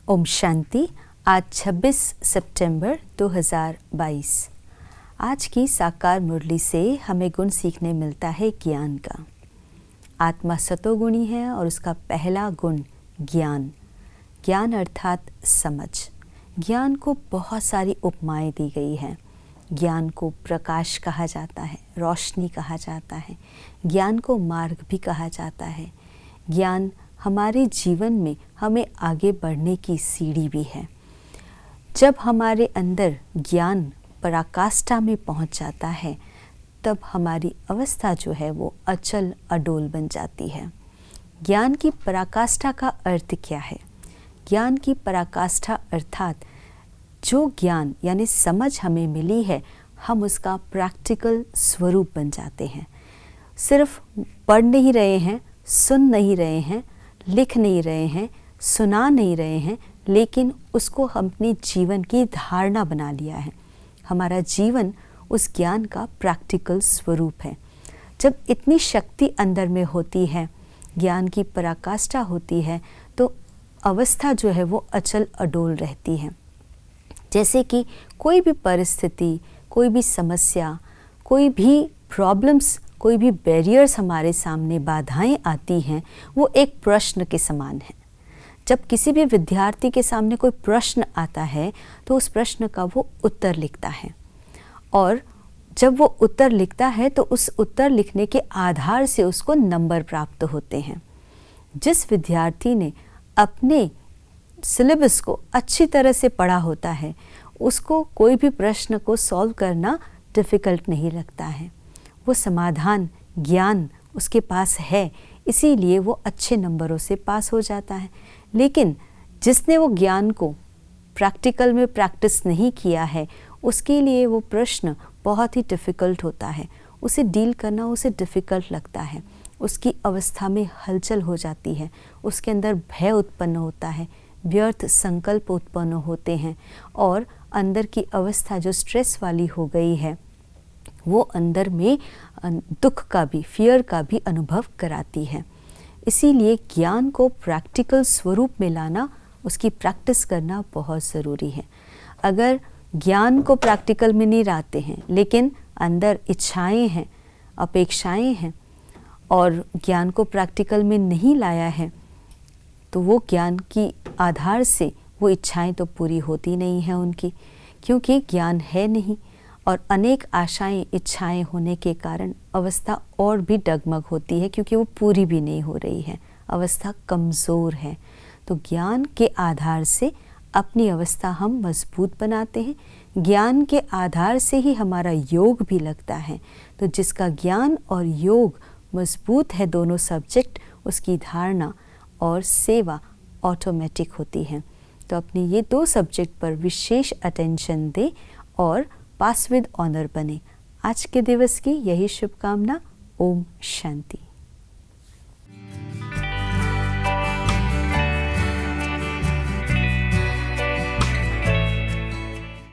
ओम शांति। आज 26 सितंबर 2022। आज की साकार मुरली से हमें गुण सीखने मिलता है ज्ञान का। आत्मा सतोगुणी है और उसका पहला गुण ज्ञान। ज्ञान अर्थात समझ। ज्ञान को बहुत सारी उपमाएं दी गई हैं। ज्ञान को प्रकाश कहा जाता है, रोशनी कहा जाता है, ज्ञान को मार्ग भी कहा जाता है। ज्ञान हमारे जीवन में हमें आगे बढ़ने की सीढ़ी भी है। जब हमारे अंदर ज्ञान पराकाष्ठा में पहुंच जाता है तब हमारी अवस्था जो है वो अचल अडोल बन जाती है। ज्ञान की पराकाष्ठा का अर्थ क्या है? ज्ञान की पराकाष्ठा अर्थात जो ज्ञान यानी समझ हमें मिली है, हम उसका प्रैक्टिकल स्वरूप बन जाते हैं। सिर्फ पढ़ नहीं रहे हैं, सुन नहीं रहे हैं, लिख नहीं रहे हैं, सुना नहीं रहे हैं, लेकिन उसको हम अपनी जीवन की धारणा बना लिया है। हमारा जीवन उस ज्ञान का प्रैक्टिकल स्वरूप है। जब इतनी शक्ति अंदर में होती है, ज्ञान की पराकाष्ठा होती है, तो अवस्था जो है वो अचल अडोल रहती है। जैसे कि कोई भी परिस्थिति, कोई भी समस्या, कोई भी प्रॉब्लम्स, कोई भी बैरियर्स हमारे सामने बाधाएं आती हैं, वो एक प्रश्न के समान है। जब किसी भी विद्यार्थी के सामने कोई प्रश्न आता है तो उस प्रश्न का वो उत्तर लिखता है, और जब वो उत्तर लिखता है तो उस उत्तर लिखने के आधार से उसको नंबर प्राप्त होते हैं। जिस विद्यार्थी ने अपने सिलेबस को अच्छी तरह से पढ़ा होता है, उसको कोई भी प्रश्न को सॉल्व करना डिफ़िकल्ट नहीं लगता है। वो समाधान, ज्ञान उसके पास है, इसीलिए वो अच्छे नंबरों से पास हो जाता है। लेकिन जिसने वो ज्ञान को प्रैक्टिकल में प्रैक्टिस नहीं किया है, उसके लिए वो प्रश्न बहुत ही डिफ़िकल्ट होता है। उसे डील करना उसे डिफ़िकल्ट लगता है। उसकी अवस्था में हलचल हो जाती है, उसके अंदर भय उत्पन्न होता है, व्यर्थ संकल्प उत्पन्न होते हैं, और अंदर की अवस्था जो स्ट्रेस वाली हो गई है वो अंदर में दुख का भी, फियर का भी अनुभव कराती है। इसीलिए ज्ञान को प्रैक्टिकल स्वरूप में लाना, उसकी प्रैक्टिस करना बहुत ज़रूरी है। अगर ज्ञान को प्रैक्टिकल में नहीं लाते हैं, लेकिन अंदर इच्छाएं हैं, अपेक्षाएं हैं, और ज्ञान को प्रैक्टिकल में नहीं लाया है, तो वो ज्ञान की आधार से वो इच्छाएं तो पूरी होती नहीं हैं उनकी, क्योंकि ज्ञान है नहीं। और अनेक आशाएं, इच्छाएं होने के कारण अवस्था और भी डगमग होती है, क्योंकि वो पूरी भी नहीं हो रही है, अवस्था कमज़ोर है। तो ज्ञान के आधार से अपनी अवस्था हम मजबूत बनाते हैं। ज्ञान के आधार से ही हमारा योग भी लगता है। तो जिसका ज्ञान और योग मजबूत है, दोनों सब्जेक्ट, उसकी धारणा और सेवा ऑटोमेटिक होती है। तो अपने ये दो सब्जेक्ट पर विशेष अटेंशन दें और पास विद ऑनर बने। आज के दिवस की यही शुभकामना। ओम शांति।